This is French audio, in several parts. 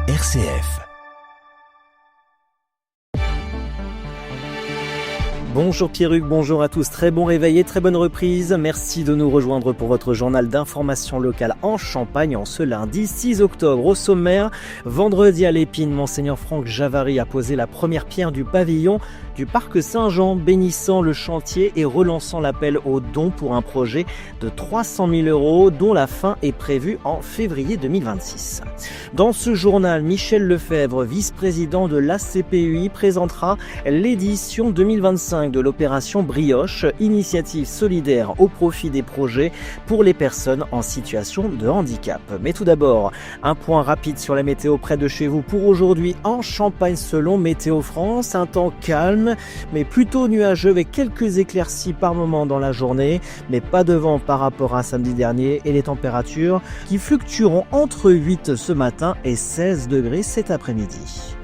RCF. Bonjour Pierruc, bonjour à tous, très bon réveil et très bonne reprise. Merci de nous rejoindre pour votre journal d'information locale en Champagne en ce lundi 6 octobre. Au sommaire, vendredi à l'Épine, Monseigneur Franck Javary a posé la première pierre du pavillon du Parc Saint-Jean, bénissant le chantier et relançant l'appel aux dons pour un projet de 300 000 € dont la fin est prévue en février 2026. Dans ce journal, Michel Lefebvre, vice-président de l'ACPUI, présentera l'édition 2025 de l'opération Brioche, initiative solidaire au profit des projets pour les personnes en situation de handicap. Mais tout d'abord, un point rapide sur la météo près de chez vous pour aujourd'hui en Champagne selon Météo France. Un temps calme, mais plutôt nuageux avec quelques éclaircies par moment dans la journée, mais pas de vent par rapport à samedi dernier et les températures qui fluctueront entre 8 ce matin et 16 degrés cet après-midi.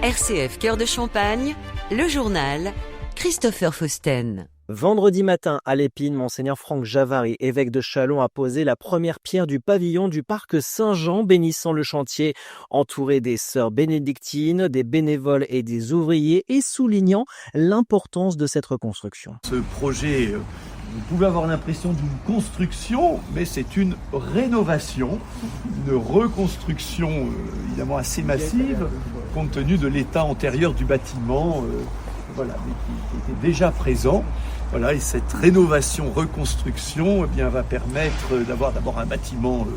RCF Cœur de Champagne, le journal Christopher Fausten. Vendredi matin, à l'Épine, Monseigneur Franck Javary, évêque de Châlons, a posé la première pierre du pavillon du Parc Saint-Jean, bénissant le chantier, entouré des sœurs bénédictines, des bénévoles et des ouvriers, et soulignant l'importance de cette reconstruction. Ce projet, vous pouvez avoir l'impression d'une construction, mais c'est une rénovation, une reconstruction évidemment assez massive, compte tenu de l'état antérieur du bâtiment, mais qui était déjà présent. Et cette rénovation-reconstruction va permettre d'avoir d'abord un bâtiment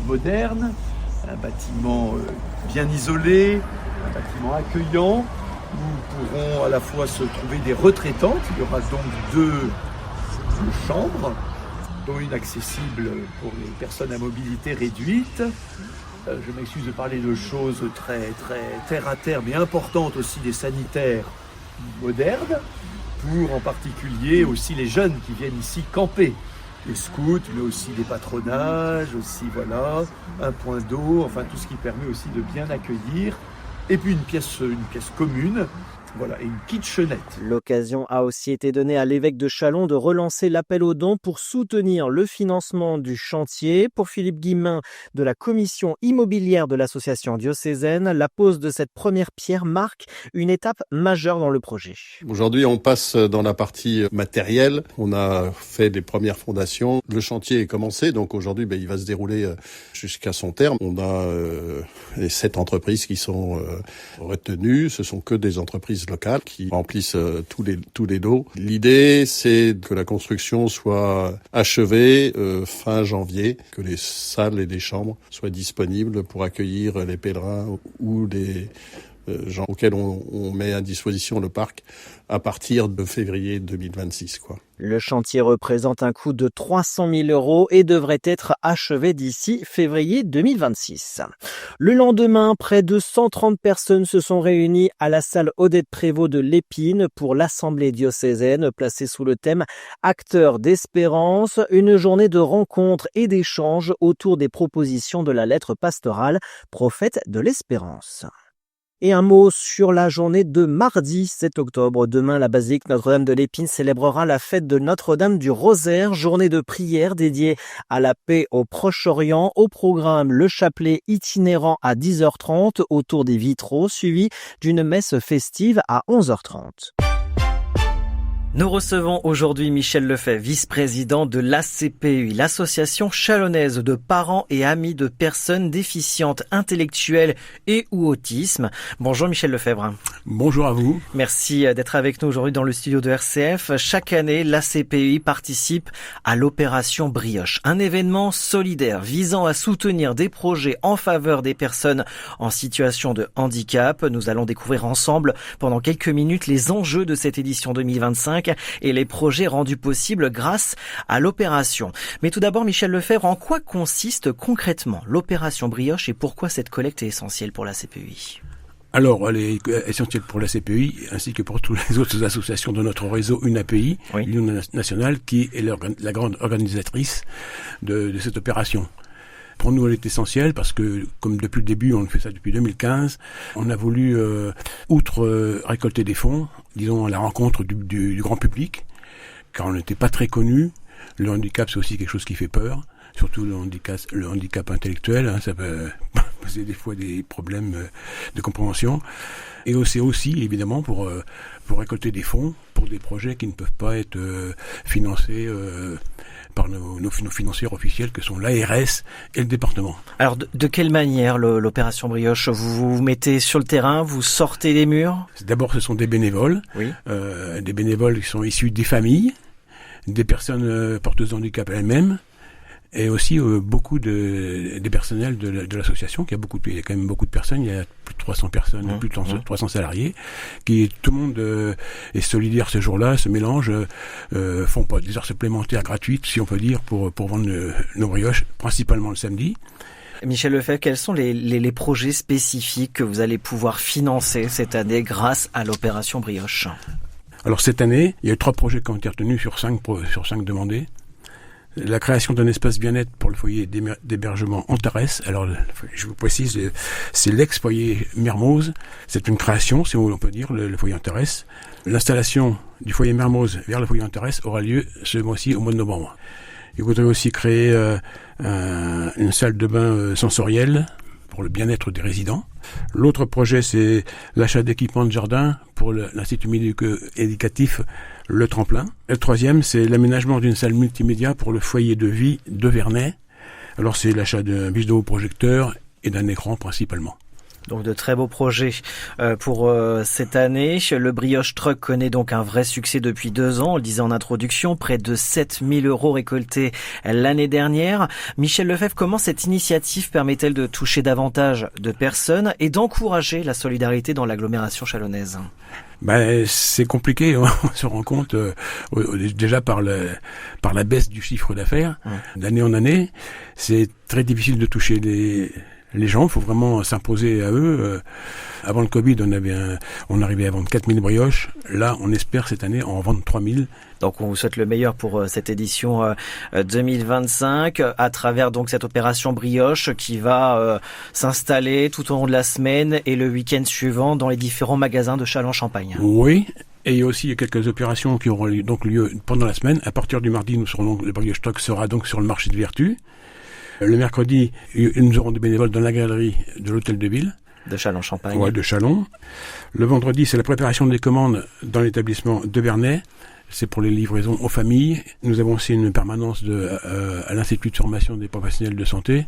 moderne, un bâtiment bien isolé, un bâtiment accueillant, où pourront à la fois se trouver des retraitantes. Il y aura donc deux chambres, dont une accessible pour les personnes à mobilité réduite. Je m'excuse de parler de choses très, très terre à terre, mais importantes aussi, des sanitaires modernes, pour en particulier aussi les jeunes qui viennent ici camper. Les scouts, mais aussi des patronages, aussi un point d'eau, enfin tout ce qui permet aussi de bien accueillir. Et puis une pièce commune, et une kitchenette. L'occasion a aussi été donnée à l'évêque de Châlons de relancer l'appel aux dons pour soutenir le financement du chantier. Pour Philippe Guillemin de la commission immobilière de l'association diocésaine, la pose de cette première pierre marque une étape majeure dans le projet. Aujourd'hui, on passe dans la partie matérielle. On a fait des premières fondations. Le chantier est commencé, donc aujourd'hui, il va se dérouler jusqu'à son terme. On a les 7 entreprises qui sont retenues. Ce sont que des entreprises locales qui remplissent tous les lots. L'idée, c'est que la construction soit achevée fin janvier, que les salles et les chambres soient disponibles pour accueillir les pèlerins ou les gens auxquels on met à disposition le parc à partir de février 2026. Le chantier représente un coût de 300 000 € et devrait être achevé d'ici février 2026. Le lendemain, près de 130 personnes se sont réunies à la salle Odette Prévost de l'Épine pour l'Assemblée diocésaine placée sous le thème « Acteurs d'espérance », une journée de rencontres et d'échanges autour des propositions de la lettre pastorale « Prophète de l'espérance ». Et un mot sur la journée de mardi 7 octobre. Demain, la basilique Notre-Dame de l'Épine célébrera la fête de Notre-Dame du Rosaire, journée de prière dédiée à la paix au Proche-Orient. Au programme, le chapelet itinérant à 10h30 autour des vitraux, suivi d'une messe festive à 11h30. Nous recevons aujourd'hui Michel Lefebvre, vice-président de l'ACPUI, l'association chalonnaise de parents et amis de personnes déficientes intellectuelles et ou autisme. Bonjour Michel Lefebvre. Bonjour à vous. Merci d'être avec nous aujourd'hui dans le studio de RCF. Chaque année, l'ACPUI participe à l'opération Brioche, un événement solidaire visant à soutenir des projets en faveur des personnes en situation de handicap. Nous allons découvrir ensemble pendant quelques minutes les enjeux de cette édition 2025 et les projets rendus possibles grâce à l'opération. Mais tout d'abord, Michel Lefebvre, en quoi consiste concrètement l'opération Brioche et pourquoi cette collecte est essentielle pour la CPUI ? Alors, elle est essentielle pour la CPUI ainsi que pour toutes les autres associations de notre réseau UNAPI, oui. L'Union nationale, qui est la grande organisatrice de cette opération. Pour nous, elle est essentielle parce que, comme depuis le début, on fait ça depuis 2015, on a voulu, outre récolter des fonds, disons à la rencontre du grand public, car on n'était pas très connus. Le handicap, c'est aussi quelque chose qui fait peur. surtout le handicap intellectuel, hein, ça peut poser des fois des problèmes de compréhension. Et c'est aussi, évidemment, pour récolter des fonds pour des projets qui ne peuvent pas être financés par nos financiers officiels que sont l'ARS et le département. Alors de quelle manière l'opération Brioche, vous vous mettez sur le terrain, vous sortez des murs? D'abord, ce sont des bénévoles, oui. Des bénévoles qui sont issus des familles, des personnes porteuses de handicap elles-mêmes, et aussi beaucoup des personnels de l'association, il y a quand même beaucoup de personnes, il y a plus de 300 personnes, plus de 300 salariés, tout le monde est solidaire ce jour-là, se mélange, font pas des heures supplémentaires gratuites, si on peut dire, pour vendre nos brioches, principalement le samedi. Michel Lefebvre, quels sont les projets spécifiques que vous allez pouvoir financer cette année grâce à l'opération Brioche? Alors cette année, il y a eu 3 projets qui ont été retenus sur 5 demandés. La création d'un espace bien-être pour le foyer d'hébergement Antares. Alors, je vous précise, c'est l'ex-foyer Mermoz. C'est une création, si on peut dire, le foyer Antares. L'installation du foyer Mermoz vers le foyer Antares aura lieu ce mois-ci, au mois de novembre. Il voudrait aussi créer une salle de bain sensorielle pour le bien-être des résidents. L'autre projet, c'est l'achat d'équipements de jardin pour l'Institut médico-éducatif Le Tremplin. Et le troisième, c'est l'aménagement d'une salle multimédia pour le foyer de vie de Vernet. Alors, c'est l'achat d'un vidéoprojecteur et d'un écran principalement. Donc de très beaux projets pour cette année. Le Brioche Truck connaît donc un vrai succès depuis 2 ans. On le disait en introduction, près de 7 000 € récoltés l'année dernière. Michel Lefebvre, comment cette initiative permet-elle de toucher davantage de personnes et d'encourager la solidarité dans l'agglomération chalonnaise? C'est compliqué, on se rend compte déjà par la baisse du chiffre d'affaires d'année en année. C'est très difficile de toucher les gens, il faut vraiment s'imposer à eux. Avant le Covid, on arrivait à vendre 4000 brioches. Là, on espère cette année en vendre 3000. Donc on vous souhaite le meilleur pour cette édition 2025 à travers donc cette opération Brioche qui va s'installer tout au long de la semaine et le week-end suivant dans les différents magasins de Châlons-Champagne. Oui. Et il y a aussi quelques opérations qui auront donc lieu pendant la semaine. À partir du mardi, le Brioche Truck sera donc sur le marché de Vertu. Le mercredi, nous aurons des bénévoles dans la galerie de l'hôtel de ville. De Châlons-Champagne. Ouais, de Châlons. Le vendredi, c'est la préparation des commandes dans l'établissement de Vernet. C'est pour les livraisons aux familles. Nous avons aussi une permanence à l'Institut de formation des professionnels de santé.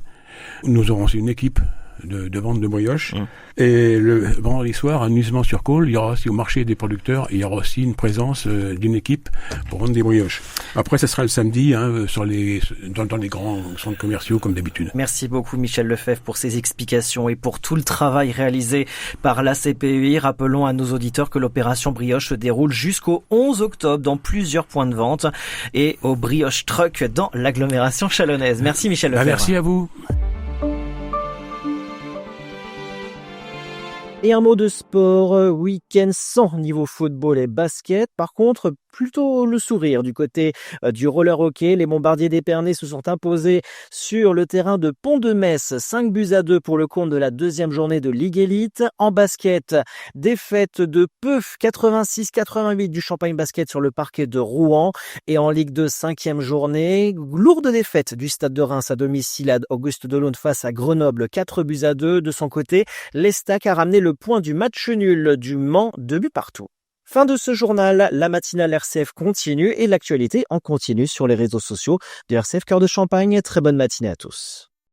Nous aurons aussi une équipe de vente de brioches. Et le vendredi soir, à Nuisement-sur-Cole, il y aura aussi au marché des producteurs, il y aura aussi une présence d'une équipe pour vendre des brioches. Après, ça sera le samedi dans les grands centres commerciaux comme d'habitude. Merci beaucoup Michel Lefebvre pour ces explications et pour tout le travail réalisé par la CPEI. Rappelons à nos auditeurs que l'opération Brioche se déroule jusqu'au 11 octobre dans plusieurs points de vente et au Brioche Truck dans l'agglomération chalonnaise. Merci Michel Lefebvre. Merci à vous. Et un mot de sport, week-end sans niveau football et basket. Par contre, plutôt le sourire du côté du roller hockey. Les Bombardiers d'Épernay se sont imposés sur le terrain de Pont-de-Metz. 5-2 pour le compte de la 2e journée de Ligue Élite. En basket, défaite de Peuf 86-88 du Champagne Basket sur le parquet de Rouen. Et en Ligue 2, 5e journée, lourde défaite du Stade de Reims à domicile à Auguste Delaune face à Grenoble 4-2. De son côté, l'Estac a ramené le point du match nul du Mans, 2 buts partout. Fin de ce journal, la matinale RCF continue et l'actualité en continue sur les réseaux sociaux de RCF Cœur de Champagne. Très bonne matinée à tous.